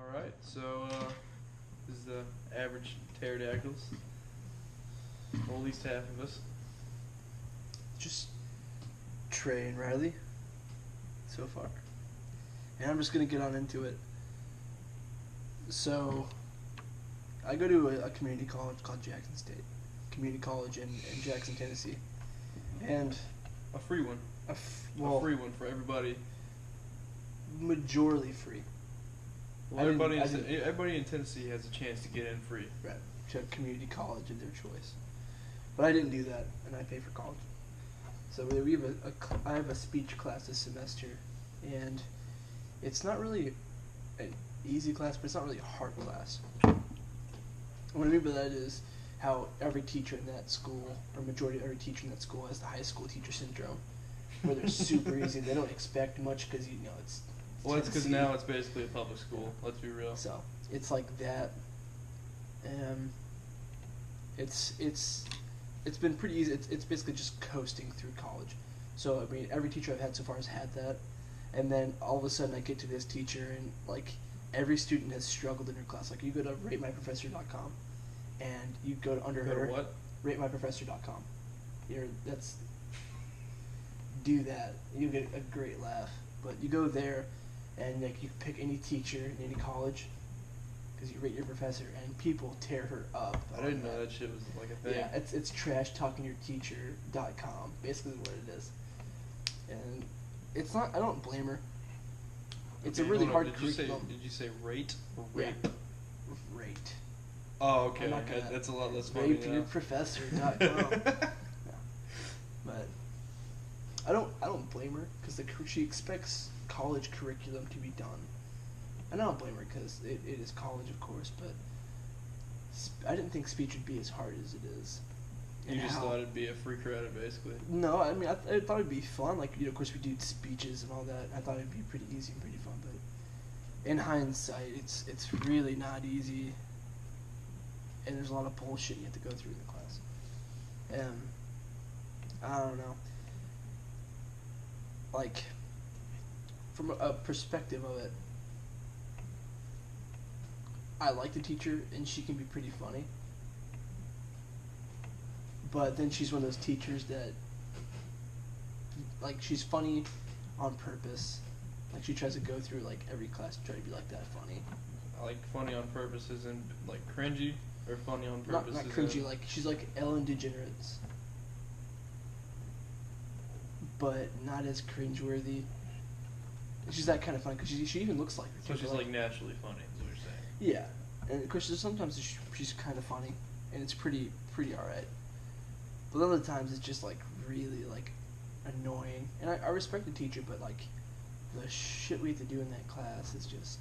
Alright, so this is the average Pterodactyls. Well, at least half of us. Just Trey and Riley so far. And I'm just going to get on into it. So, I go to a community college called Jackson State. Community college in Jackson, Tennessee. And A free one. A free one for everybody. Majorly free. Well, everybody in Tennessee has a chance to get in free. Right. To a community college of their choice. But I didn't do that, and I pay for college. So we have I have a speech class this semester, and it's not really an easy class, but it's not really a hard class. What I mean by that is how every teacher in that school, or majority of every teacher in that school, has the high school teacher syndrome, where they're super easy. They don't expect much because it's. Well, it's because now it's basically a public school. Let's be real. So it's like that. It's been pretty easy. It's basically just coasting through college. So I mean, every teacher I've had so far has had that, and then all of a sudden I get to this teacher, and like every student has struggled in her class. Like you go to ratemyprofessor.com, and you go to under her. What? Ratemyprofessor.com. Do that. You get a great laugh. But you go there, and like you pick any teacher in any college, because you rate your professor, and people tear her up. I didn't know that shit was like a thing. Yeah, it's trashtalkingyourteacher.com. Basically, what it is, and it's not. I don't blame her. It's a really hard curriculum. Did you say rate or rape? Yeah. Rate. Oh, okay. That's a lot less funny. Rateyourprofessor.com. Yeah. But I don't blame her because she expects college curriculum to be done, and I don't blame her because it is college, of course. But I didn't think speech would be as hard as it is. You just thought it'd be a free credit, basically. No, I mean I thought it'd be fun. Like of course we do speeches and all that. I thought it'd be pretty easy and pretty fun. But in hindsight, it's really not easy, and there's a lot of bullshit you have to go through in the class. I don't know. Like, from a perspective of it, I like the teacher, and she can be pretty funny. But then she's one of those teachers that, like, she's funny on purpose. Like, she tries to go through, like, every class and try to be, like, that funny. Like, funny on purpose isn't, like, cringy? Or funny on purpose Not cringy, like, she's like Ellen DeGeneres. But not as cringeworthy. She's that kind of funny, because she even looks like her. So she's, like, naturally funny, is what you're saying? Yeah. And, of course, sometimes she's kind of funny, and it's pretty alright. But other times, it's just, like, really, like, annoying. And I respect the teacher, but, like, the shit we have to do in that class is just,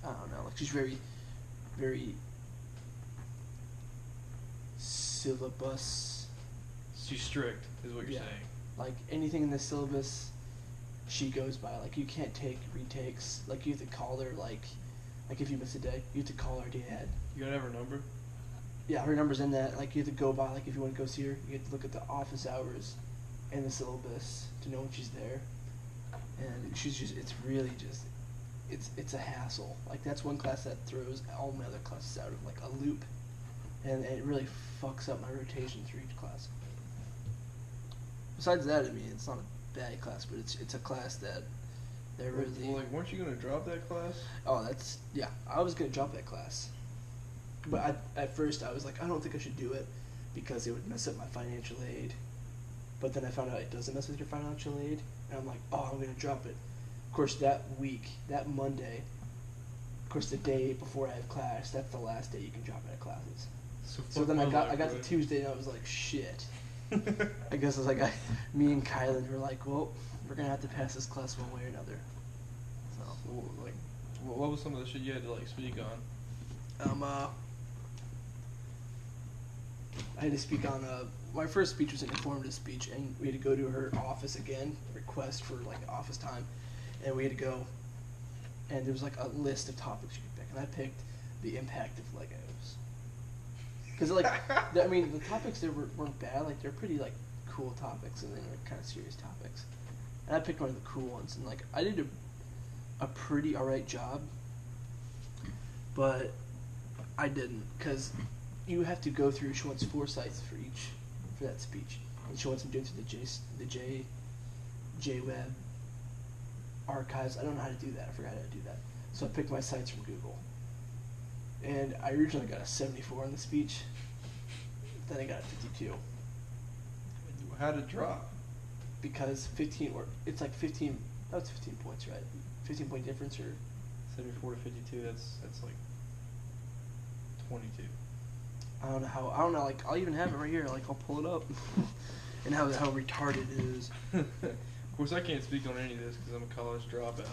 I don't know. Like, she's very, very syllabus. She's strict, is what you're saying. Like, anything in the syllabus, she goes by. Like, you can't take retakes. Like, you have to call her, like if you miss a day, you have to call her dad. You gotta have her number? Yeah, her number's in that. Like, you have to go by, like, if you want to go see her, you have to look at the office hours and the syllabus to know when she's there. And she's just, it's really just, it's a hassle. Like, that's one class that throws all my other classes out of, like, a loop. And it really fucks up my rotation through each class. Besides that, I mean, it's not a bad class, but it's a class that they're really... Well, like, weren't you going to drop that class? Oh, yeah, I was going to drop that class. But at first, I was like, I don't think I should do it because it would mess up my financial aid. But then I found out it doesn't mess with your financial aid, and I'm like, oh, I'm going to drop it. Of course, that week, that Monday, of course, the day before I have class, that's the last day you can drop out of classes. So then I got to Tuesday, and I was like, shit. I guess it's like me and Kylan were like, well, we're gonna have to pass this class one way or another. So, like, what was some of the shit you had to like speak on? I had to speak on my first speech was an informative speech, and we had to go to her office again, request for like office time, and we had to go, and there was like a list of topics you could pick, and I picked the impact of Legos. Because, like, I mean, the topics there weren't bad. Like, they're pretty, like, cool topics, and then, like, kind of serious topics. And I picked one of the cool ones. And, like, I did a pretty alright job, but I didn't, because you have to go through. She wants 4 sites for that speech, and she wants them doing through the JWeb archives. I don't know how to do that. I forgot how to do that. So I picked my sites from Google, and I originally got a 74 on the speech. Then I got a 52. How did it drop? Because it's like 15. That's 15 points, right? 15 point difference, or 74 to 52. That's like 22. I don't know. Like, I'll even have it right here. Like, I'll pull it up, and how retarded it is. Of course, I can't speak on any of this because I'm a college dropout.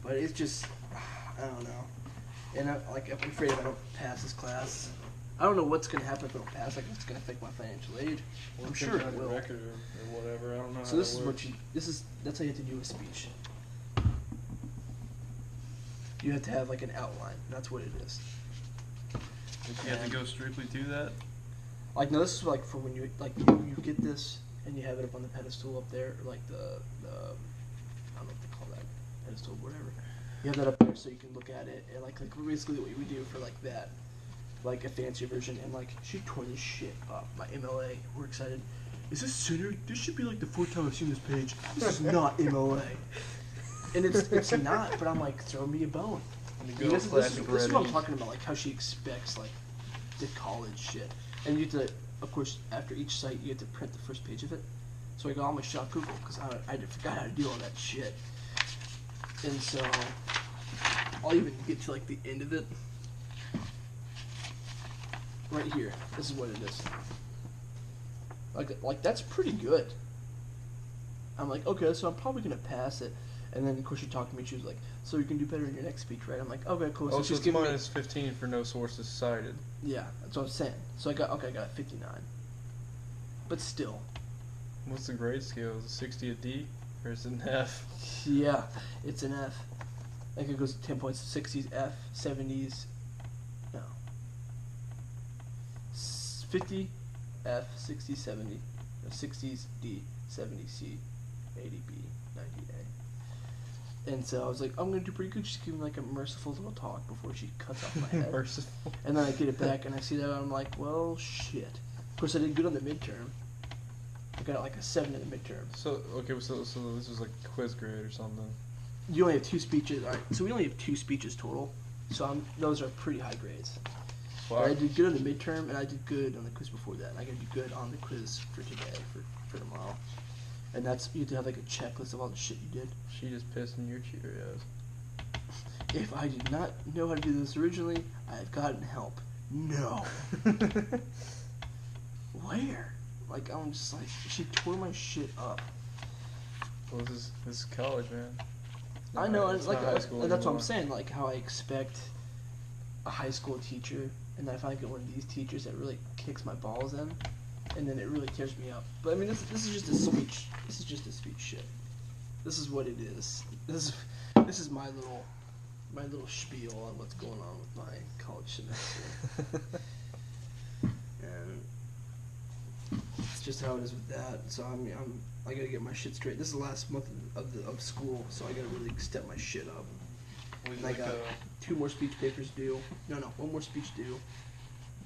But it's just, I don't know. And I'm afraid if I don't pass this class, I don't know what's gonna happen if I don't pass. Like, it's gonna affect my financial aid. Well, I'm sure it will. Record or whatever. I don't know. So this is that's how you have to do a speech. You have to have like an outline. That's what it is. You have to go strictly to that. Like, no, this is like for when you get this and you have it up on the pedestal up there, or like the I don't know what they call that, pedestal, whatever. You have that up there so you can look at it, and like basically what we do for like that, like a fancier version. And like, she tore this shit up. My MLA, we're excited. Is this center? This should be like the 4th time I've seen this page. This is not MLA. And it's not, but I'm like, throw me a bone. This is what I'm talking about, like how she expects like the college shit. And you have to, of course, after each site, you have to print the first page of it. So I got all my shop Google because I forgot how to do all that shit. And so I'll even get to like the end of it. Right here. This is what it is. Like that's pretty good. I'm like, okay, so I'm probably gonna pass it. And then of course she talked to me. She was like, "So you can do better in your next speech, right?" I'm like, "Okay, cool." So she's giving minus 15 for no sources cited. Yeah, that's what I'm saying. So I got a 59. But still. What's the grade scale? Is it 60 a D or is it an F? Yeah, it's an F. I think it goes 10 points. 60s F, 70s. No. 50 F, 60, 70. No, 60s D, 70 C, 80 B, 90 A. And so I was like, I'm going to do pretty good. She's giving like a merciful little talk before she cuts off my head. Merciful. And then I get it back and I see that and I'm like, well, shit. Of course, I did good on the midterm. I got like a 7 in the midterm. So this was like a quiz grade or something. You only have 2 speeches. All right, so we only have 2 speeches total. So those are pretty high grades. Wow. I did good on the midterm and I did good on the quiz before that. And I got to do good on the quiz for today, for tomorrow. And that's, you have to have like a checklist of all the shit you did. She just pissed in your cheater ass. If I did not know how to do this originally, I have gotten help. No. Where? Like, I'm just like, she tore my shit up. Well, this is college, man. I know, and like, high school and that's what anymore. I'm saying. Like, how I expect a high school teacher, and then I finally get one of these teachers that really kicks my balls in, and then it really tears me up. But I mean, this is just a speech. This is just a speech shit. This is what it is. This is my little spiel on what's going on with my college semester. And it's just how it is with that. So I gotta get my shit straight. This is the last month of school, so I gotta really step my shit up. And I got 2 more speech papers due. No, 1 more speech due.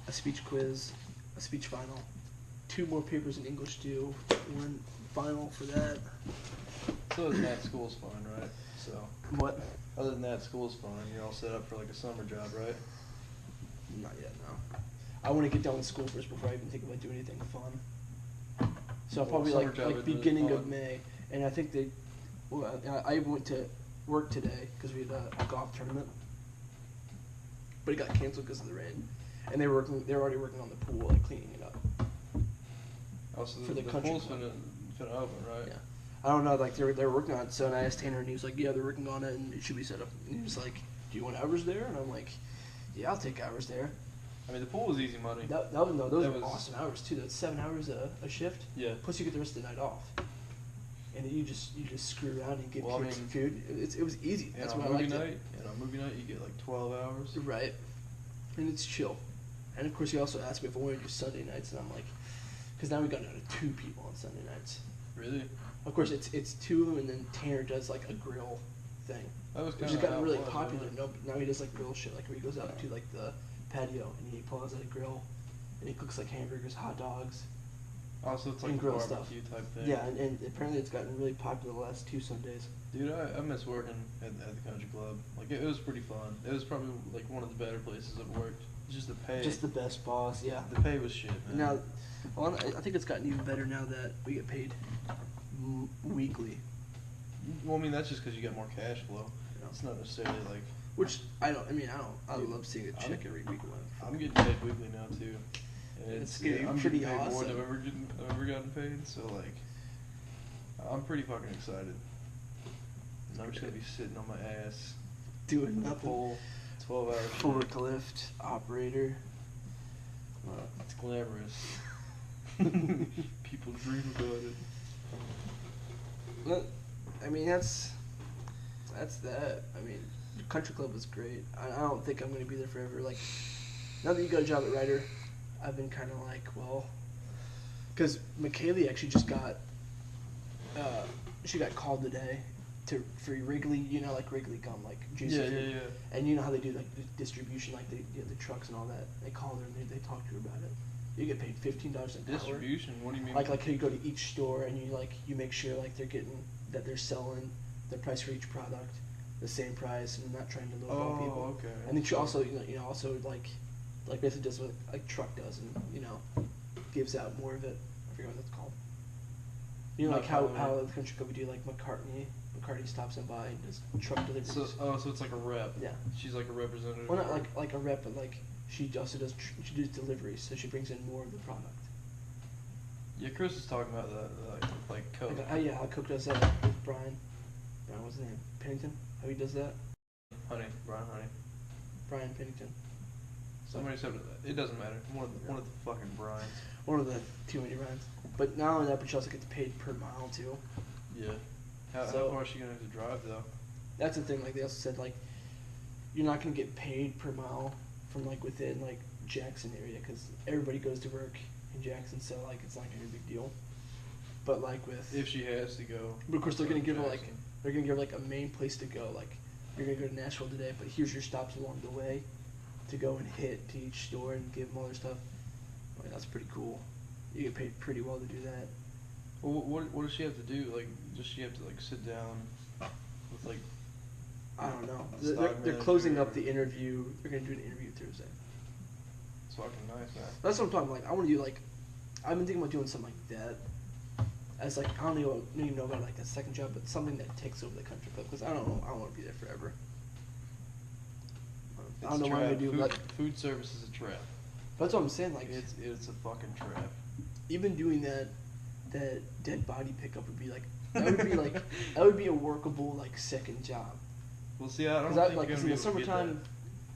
A speech quiz, a speech final. 2 more papers in English due. 1 final for that. So other than that, school's fine, right? So What? other than that, school's fine. You're all set up for like a summer job, right? Not yet, no. I want to get done with school first before I even think about doing anything fun. So Well, probably summer job like is beginning really of fun. May, and I think I went to work today because we had a golf tournament, but it got canceled because of the rain, and they were already working on the pool, like cleaning it up. Also, For the the country pool's club. finna open, right? Yeah. I don't know, like they were working on it. So and I asked Tanner, and he was like, "Yeah, they're working on it, and it should be set up." And he was like, "Do you want hours there?" And I'm like, "Yeah, I'll take hours there." I mean, the pool was easy money. Those That were was- awesome hours too. That's 7 hours a shift. Yeah. Plus you get the rest of the night off, and then you just screw around and get Well, I kids mean, food. It was easy. And That's on what I movie liked. night, and on movie night, you get like 12 hours. Right, and it's chill. And of course, he also asked me if I wanted to do Sunday nights, and I'm like, because now we got down to 2 people on Sunday nights. Really? Of course, it's two of them, and then Tanner does like a grill thing, That was which kind has of gotten really popular. No, now he does like grill shit, like where he goes out to like the patio and he pulls out a grill, and he cooks like hamburgers, hot dogs. Also, it's like and a grill barbecue stuff. type thing. Yeah, and apparently it's gotten really popular the last 2 Sundays. Dude, I miss working at the country club. Like, it was pretty fun. It was probably, like, one of the better places I've worked. It's just the pay. Just the best boss, yeah. The pay was shit, man. Now, well, I think it's gotten even better now that we get paid weekly. Well, I mean, that's just because you got more cash flow. Yeah. It's not necessarily, like... Which, I love seeing a check every week. I'm getting paid weekly now, too. And It's getting I'm pretty getting paid more awesome. than I've ever gotten paid, so, like... I'm pretty fucking excited. And I'm just gonna be sitting on my ass. Doing in the nothing. pole, 12 hours. Forklift operator. It's glamorous. People dream about it. Well, I mean, that's that. I mean, the country club was great. I don't think I'm going to be there forever. Like, now that you got a job at Ryder, I've been kind of like, well, because McKaylee actually just got, she got called today for Wrigley, you know, like Wrigley gum, like juice. Yeah. And you know how they do like the distribution, like they get the trucks and all that. They call her and they talk to her about it. You get paid $15 an hour. Distribution? What do you mean? Like how you go to each store and you make sure like they're selling the price for each product, the same price, and not trying to lowball people. Oh, okay. And then she also also like basically does what like truck does, and gives out more of it. I forget what that's called. You know, like how the country club we do, like McCartney stops in by and does truck deliveries. So it's like a rep. Yeah. She's like a representative. Well, not like a rep, but like she also does she does deliveries, so she brings in more of the product. Yeah, Chris was talking about that, like Coke. How Coke does that with Brian. Brian, what's his name? Pennington. How he does that? Brian Honey. Brian Pennington. Somebody said it doesn't matter. One of the fucking Brians. One of the too many Brians. But not only that, but she also gets paid per mile too. Yeah. How far is she gonna have to drive though? That's the thing. Like they also said, like you're not gonna get paid per mile from like within like Jackson area because everybody goes to work in Jackson, so like it's not gonna be a big deal. But like with if she has to go. But of course they're gonna give her Jackson. they're gonna give her like a main place to go. Like you're gonna go to Nashville today, but here's your stops along the way to go and hit to each store and give them all their stuff. Like that's pretty cool. You get paid pretty well to do that. Well, what does she have to do? Like, does she have to like sit down with like? I don't know. Stock They're closing manager up the interview. They're gonna do an interview Thursday. It's fucking nice, man. That's what I'm talking. Like I want to do like, I've been thinking about doing something like that. As like I don't even know about like a second job, but something that takes over the country club because I don't know. I don't want to be there forever. I don't know what I'm gonna do. Food service is a trap. That's what I'm saying. Like It's a fucking trap. even doing that dead body pickup would be like that would be a workable like second job. Well, see, I don't That, think like you're in gonna be the able to get summertime,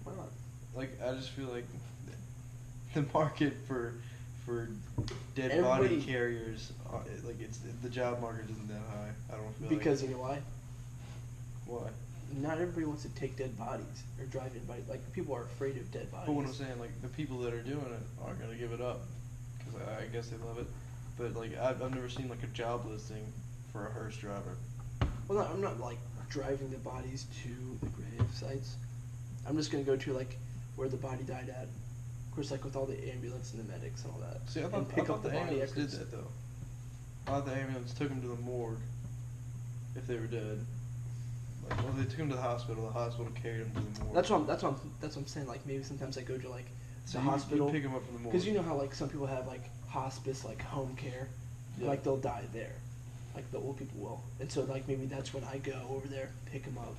why not? that. Like, I just feel like the market for dead Everybody- body carriers, like the job market isn't that high. I don't feel Because you know why? Why? Not everybody wants to take dead bodies or drive in bodies. Like people are afraid of dead bodies. But what I'm saying, like the people that are doing it aren't gonna give it up because I guess they love it. But like I've never seen like a job listing for a hearse driver. Well, I'm not like driving the bodies to the grave sites. I'm just gonna go to like where the body died at. Of course, like with all the ambulance and the medics and all that. See, I and thought the ambulance did after- that though. I thought the ambulance took them to the morgue if they were dead. Like, well, they took them to the hospital carried them to the morgue. That's what I'm saying. Like maybe sometimes I go to like So the you hospital pick them up from the morgue. because you know how like some people have like hospice, like home care, Yeah. like they'll die there, like the old people will, and so like maybe that's when I go over there, pick them up,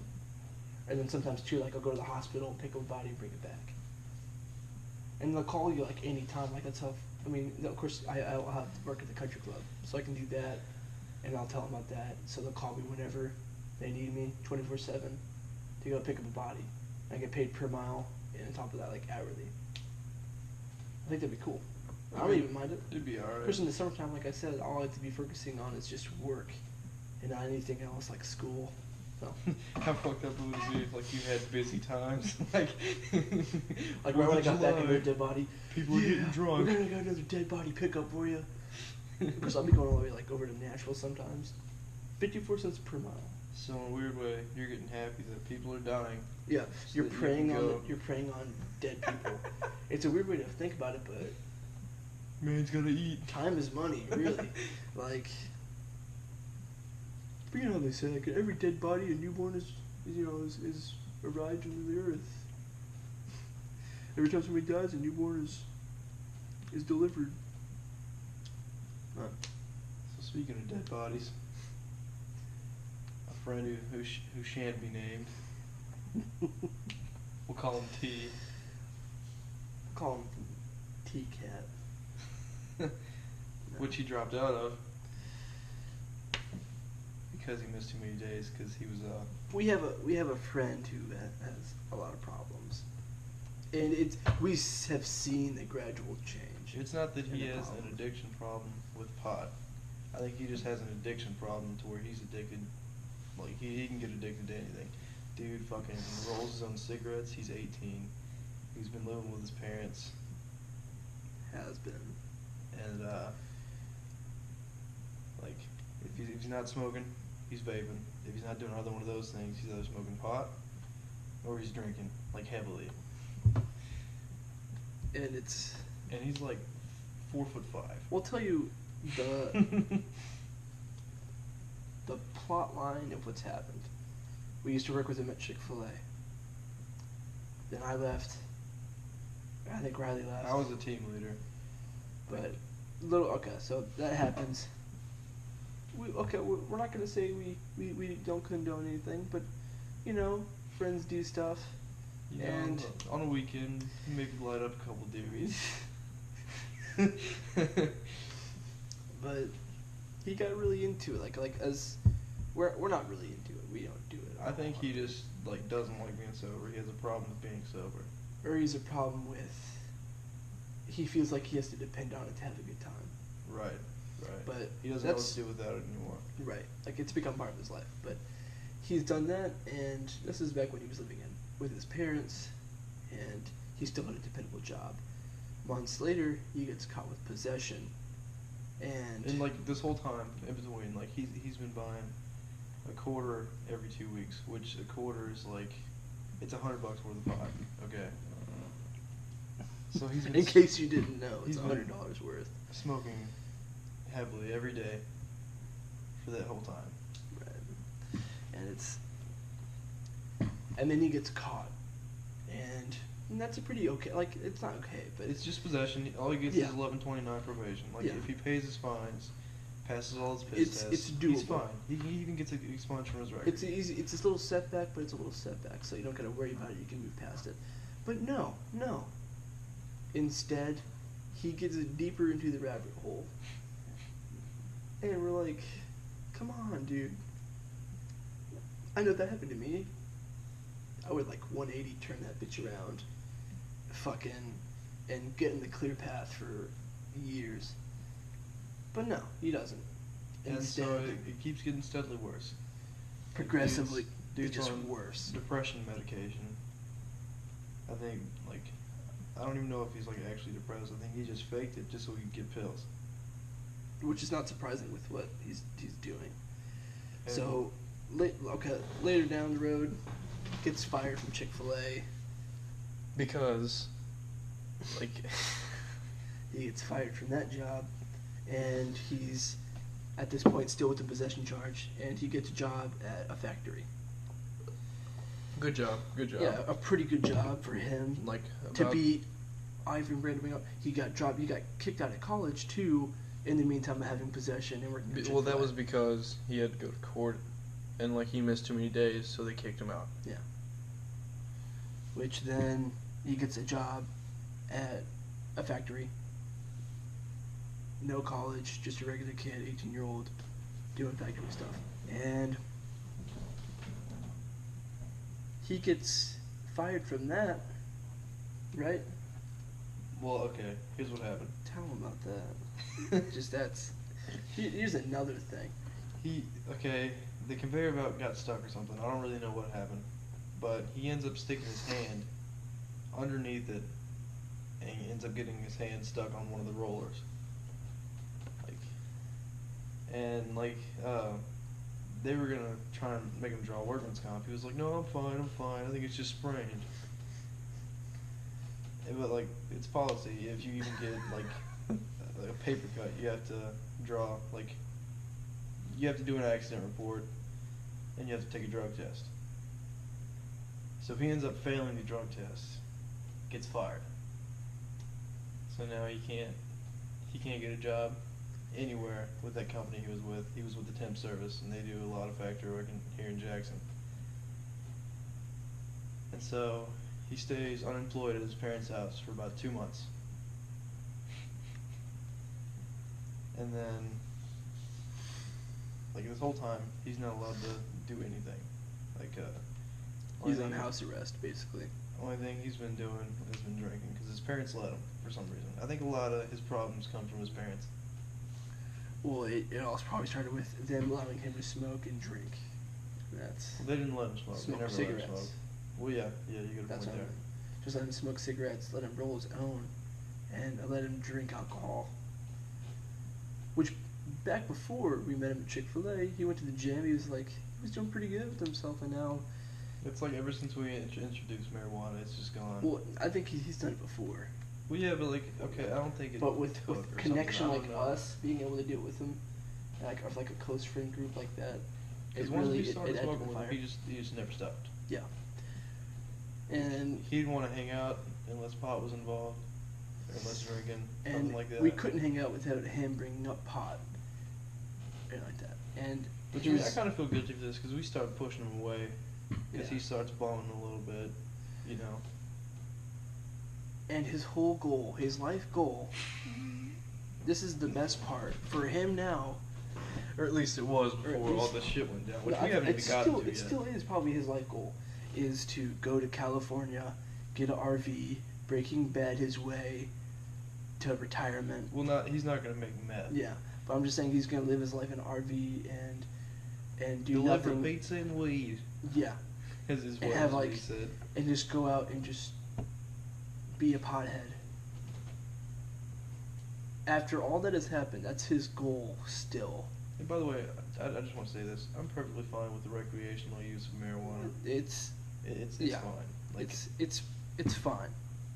and then sometimes too like I'll go to the hospital, pick up a body, and bring it back, and they'll call you like anytime. Like that's how. I mean, of course I'll have to work at the country club, so I can do that, and I'll tell them about that, so they'll call me whenever they need me, 24/7, to go pick up a body. I get paid per mile, and on top of that, like hourly. I think that'd be cool. I don't even mind it. It'd be alright. Of course, in the summertime, like I said, all I have to be focusing on is just work, and not anything else like school. So, How fucked up would it be if like you had busy times? like like right when I got back into July, a dead body, people were getting drunk. We're gonna go another dead body pickup for you. Of course, I'll be going all the way like over to Nashville sometimes. 54 cents per mile. So in a weird way, you're getting happy that people are dying. Yeah, So you're that you preying can on go- you're preying on dead people. It's a weird way to think about it, but Man's gotta eat. time is money, really. Like, but you know how they say, like, every dead body, a newborn is a ride into the earth. Every time somebody dies, a newborn is delivered. Huh. So speaking of dead bodies, a friend who shan't be named, we'll call him T. Call him T-Cat. Which he dropped out of because he missed too many days. Because he was We have a friend who has a lot of problems, and we have seen the gradual change. It's not that he in the has an problem. addiction problem with pot. I think he just has an addiction problem to where he's addicted. Like he can get addicted to anything. Dude fucking rolls his own cigarettes. He's 18. He's been living with his parents. Has been. And like if he's not smoking, he's vaping. If he's not doing either one of those things, he's either smoking pot or he's drinking, like heavily. And it's. And he's like 4'5". We'll tell you the plot line of what's happened. We used to work with him at Chick-fil-A. Then I left. I think Riley left. I was a team leader. But so that happens. We're not gonna say we don't condone anything, but you know, friends do stuff. You know, and on a weekend, maybe light up a couple doobies. But he got really into it. Like as we're not really into it. We don't do it. I think he just like doesn't like being sober. He has a problem with being sober. Or he's a problem with. He feels like he has to depend on it to have a good time. Right. But he doesn't know what to do without it anymore. Right. Like it's become part of his life. But he's done that, and this is back when he was living with his parents, and he still had a dependable job. Months later, he gets caught with possession, and like this whole time in between, like he's been buying a quarter every 2 weeks, which a quarter is like it's $100 worth of pot. Okay. So he's been in case you didn't know, it's he's been $100 worth. Smoking heavily every day for that whole time. Right. And then he gets caught, and that's a pretty okay. Like it's not okay, but It's just possession. All he gets Yeah. is 1129 probation. Like Yeah. if he pays his fines, passes all his piss tests, it's he's doable. fine. He even gets expunged from his record. it's easy. It's this little setback, but it's a little setback, so you don't gotta worry about it. You can move past it. But no. Instead, he gets deeper into the rabbit hole, and we're like, "Come on, dude." I know that happened to me. I would like 180 turn that bitch around, fucking, and get in the clear path for years. But no, he doesn't. and Instead, so it keeps getting steadily worse. progressively, Dude's it's just on worse. Depression medication. I think like I don't even know if he's like actually depressed. I think he just faked it just so he could get pills. Which is not surprising with what he's doing. And So, later down the road, gets fired from Chick-fil-A. because like He gets fired from that job, and he's at this point still with the possession charge, and he gets a job at a factory. good job. Yeah, a pretty good job for him. Like To be Ivan Brandon up. He got kicked out of college too. In the meantime, of having possession and working. Well, that was because he had to go to court, and like he missed too many days, so they kicked him out. Yeah. Which then he gets a job at a factory. No college, just a regular kid, 18-year-old, doing factory stuff, and he gets fired from that. Right? Well, okay. Here's what happened. Tell him about that. Just that's. Here's another thing. The conveyor belt got stuck or something. I don't really know what happened, but he ends up sticking his hand underneath it, and he ends up getting his hand stuck on one of the rollers. they were gonna try and make him draw workman's comp. He was like, "No, I'm fine. I think it's just sprained." But like, it's policy. If you even get like a paper cut, you have to draw like, you have to do an accident report, and you have to take a drug test. So if he ends up failing the drug test, gets fired. So now he can't get a job anywhere with that company he was with. He was with the temp service, and they do a lot of factory work here in Jackson. And so he stays unemployed at his parents' house for about 2 months. And then, like, this whole time, he's not allowed to do anything. Like, he's on house arrest, basically. Only thing he's been doing has been drinking, because his parents let him, for some reason. I think a lot of his problems come from his parents. Well, it all probably started with them allowing him to smoke and drink. That's Well, they didn't let him smoke. They smoke never cigarettes. let him smoke. Well, yeah, you got a That's point what I there. mean. Just let him smoke cigarettes, let him roll his own, and let him drink alcohol. Which, back before we met him at Chick-fil-A, he went to the gym. He was doing pretty good with himself, and now. It's like ever since we introduced marijuana, it's just gone. Well, I think he's done it before. Well, yeah, but like, okay, I don't think it. But with took or connection something, I like don't know. us, being able to do it with him, like or like a close friend group like that, it Because once really we started it added to smoking the with him, fire. he just never stopped. Yeah. And He didn't want to hang out unless pot was involved, or unless drinking, something and like that. we couldn't hang out without him bringing up pot, or like that. And But I kind of feel guilty for this because we started pushing him away because Yeah. he starts bombing a little bit, you know. and his whole goal, his life goal. This is the best part for him now. Or at least it was Or at before all least- this shit went down, which Well, we haven't even gotten to it yet. still is probably his life goal, is to go to California, get an RV, Breaking Bad his way to retirement. Well, he's not gonna make meth. Yeah, but I'm just saying he's gonna live his life in an RV and do Deliver nothing. pizza and weed. Yeah, Is and what have he said. and just go out and just be a pothead. After all that has happened, that's his goal still. And by the way, I just want to say this: I'm perfectly fine with the recreational use of marijuana. It's It's yeah, fine. Like it's fine.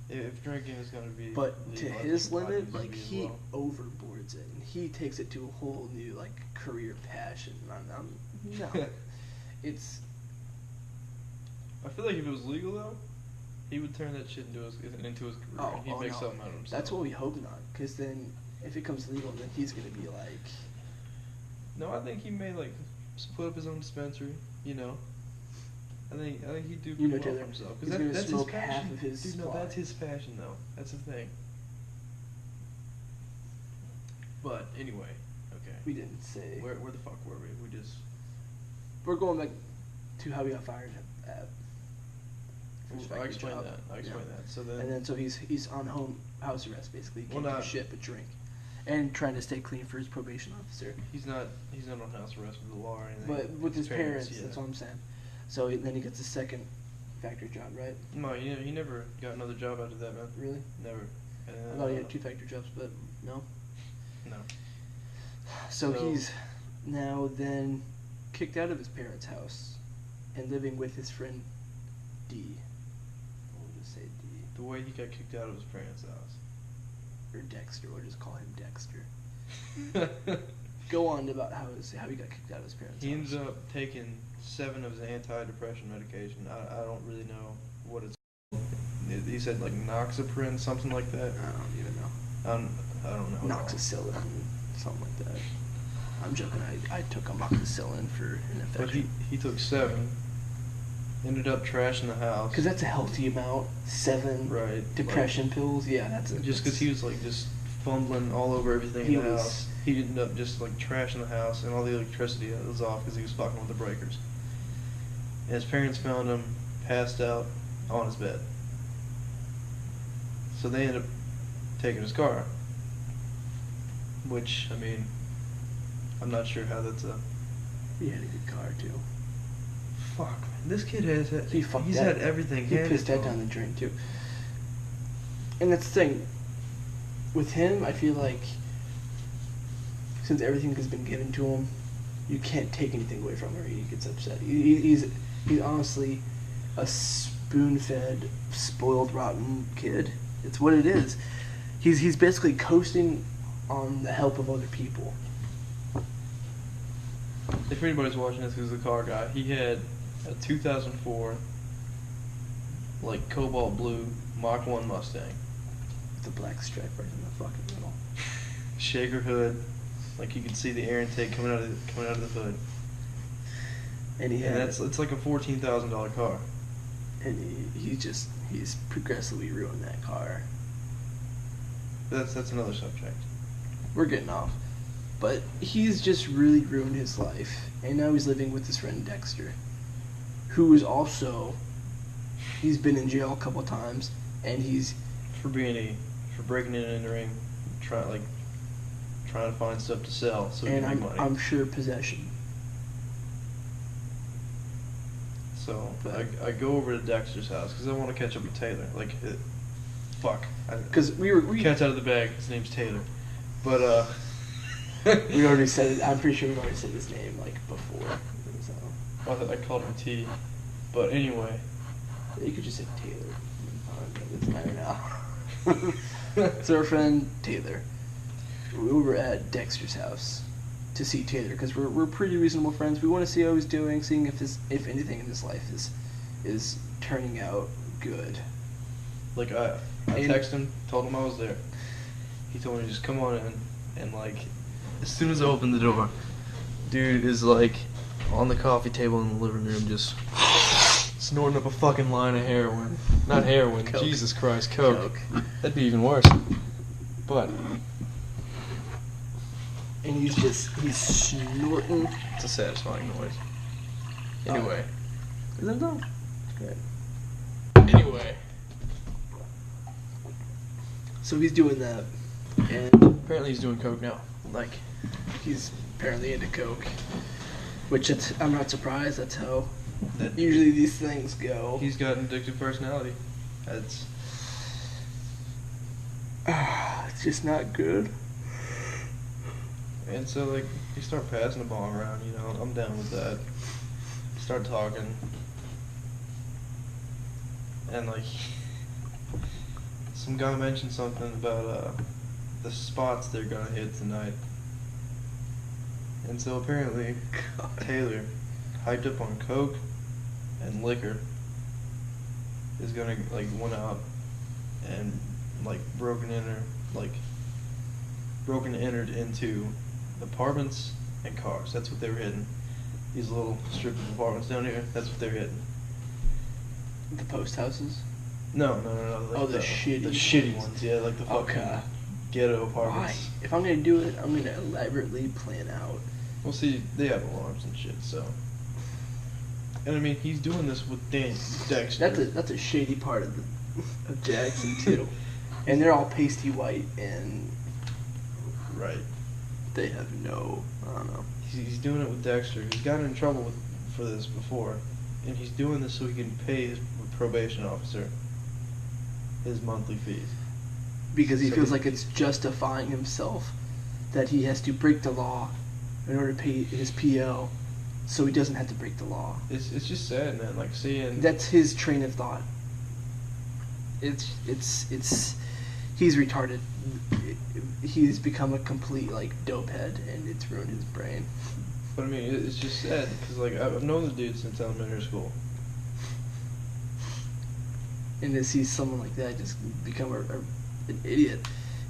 if drinking is gonna be, But to legal, I his think pot limit, needs to like be as he well. overboards it, and he takes it to a whole new like career passion. No, it's I feel like if it was legal though, he would turn that shit into his career. oh, He'd make no. something out of himself. That's what we hope not, because then if it becomes legal, then he's gonna be like, No, I think he may like put up his own dispensary. You know, I think he'd do You know, well Taylor, for himself he's because gonna that's smoke his half passion. of his Dude, no, supply. that's his passion though. That's the thing. But anyway, okay. we didn't say. Where the fuck were we? We just We're going back to how we got fired at first I factory explained job. that. I explained Yeah. that. So And then so he's on house arrest basically. He Well, can't not- do shit but drink, and trying to stay clean for his probation officer. he's not on house arrest with the law or anything. But with his parents, yeah. that's what I'm saying. So then he gets a second factory job, right? No, he never got another job after that, man. Really? Never. I thought he had 2 factory jobs, but no. No. So So- he's now then kicked out of his parents' house and living with his friend D. We'll just say D. The way he got kicked out of his parents' house. Or Dexter, we'll just call him Dexter. Go on about how he got kicked out of his parents' He house. ended up taking 7 of his antidepressant medication. I don't really know what it's called. He said like Noxaprin, something like that. I don't even know. I don't know. at all. Amoxicillin, something like that. I'm joking. I took amoxicillin for an But infection. he took 7. Ended up trashing the house. Because that's a healthy amount. 7 Right. depression pills. Yeah, that's it. Just because he was like just fumbling all over everything He in the was- house, he ended up just like trashing the house, and all the electricity was off because he was fucking with the breakers. And his parents found him passed out on his bed. So they ended up taking his car. Which, I mean, I'm not sure how that's a. He had a good car too. Fuck, man. This kid has had. He fucked He's that. had everything. He handed pissed to that him. down the drain too. And that's the thing. With him, I feel like since everything has been given to him, you can't take anything away from her. He gets upset. He's honestly a spoon-fed, spoiled, rotten kid. It's what it is. He's basically coasting on the help of other people. If anybody's watching this who's a car guy, he had a 2004 like cobalt blue Mach 1 Mustang. The black stripe right in the fucking middle. Shaker hood, like you could see the air intake coming out of the hood. And it's like a $14,000 car. And he's progressively ruined that car. That's another subject. We're getting off. But he's just really ruined his life. And now he's living with his friend Dexter, who is also, he's been in jail a couple of times, and he's for breaking in and entering, trying to find stuff to sell so he can make money. I'm sure possession. So I go over to Dexter's house because I want to catch up with Taylor. Because we cat's out of the bag. His name's Taylor, but we already said it. I'm pretty sure we've already said his name like before. So. I called him T, but anyway. You could just say Taylor. It doesn't matter now. So our friend Taylor, we were at Dexter's house to see Taylor because we're pretty reasonable friends. We want to see how he's doing, seeing if anything in his life is turning out good. Like I texted him, told him I was there. He told me to just come on in, and like as soon as I opened the door, dude is like on the coffee table in the living room just snorting up a fucking line of heroin. Not heroin, Coke. Jesus Christ, Coke. That'd be even worse. But and he's snorting. it's a satisfying noise. Anyway. Is that done? Good. Anyway. So he's doing that, and Apparently he's doing Coke now. like he's apparently into Coke, which I'm not surprised. That's how usually these things go. He's got an addictive personality. It's just not good. And so like you start passing the ball around, I'm down with that. Start talking. And like some guy mentioned something about the spots they're gonna hit tonight. And so apparently Taylor, hyped up on Coke and liquor, is gonna like went out and like broken entered into apartments and cars. That's what they were hitting. These little strip of apartments down here, that's what they're hitting. The post houses? No. Like the shitty ones. Yeah, like the fucking ghetto apartments. Why? If I'm gonna do it, I'm gonna elaborately plan out. Well, see, they have alarms and shit, so. And I mean, he's doing this with Dexter. That's a shady part of Jackson too, and they're all pasty white and right. They have no, I don't know. He's doing it with Dexter. He's gotten in trouble for this before, and he's doing this so he can pay his probation officer his monthly fees. Because he feels like it's justifying himself that he has to break the law in order to pay his PL, so he doesn't have to break the law. It's just sad, man. Like seeing that's his train of thought. It's he's retarded. He's become a complete like dope head, and it's ruined his brain. But I mean, it's just sad because like I've known the dude since elementary school. And to see someone like that just become an idiot,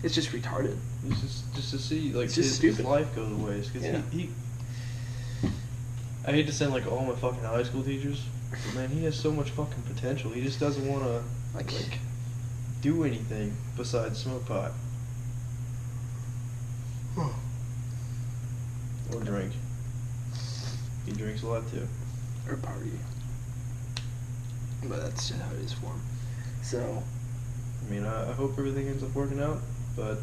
it's just retarded. It's just to see like his life go to waste. Because he I hate to sound like all my fucking high school teachers, but man, he has so much fucking potential. He just doesn't want to like do anything besides smoke pot or drink. He drinks a lot too. Or party. But that's just how it is for him. So, I mean, I hope everything ends up working out, but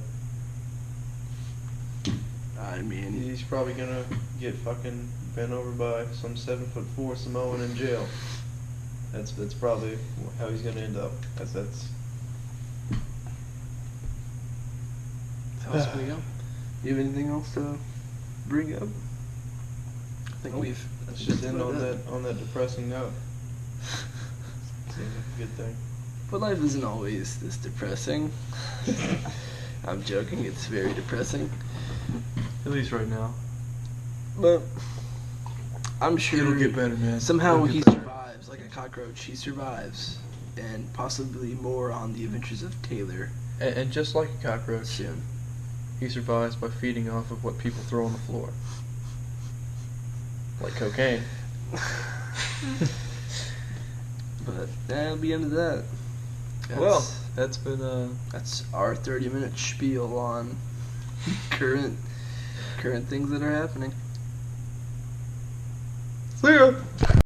I mean, he's probably gonna get fucking bent over by some 7'4" Samoan in jail. That's probably how he's gonna end up. That's. How else we go? Do you have anything else to bring up? think Oh, we've. Let's just end on that depressing note. Seems like a good thing. But life isn't always this depressing. I'm joking. It's very depressing. At least right now. But I'm sure It'll get better, man. somehow It'll he get better. survives like a cockroach. He survives, and possibly more on the adventures of Taylor And just like a cockroach, soon. he survives by feeding off of what people throw on the floor. Like cocaine. But that'll be into that. Well, that's been That's our 30-minute spiel on current things that are happening. see ya.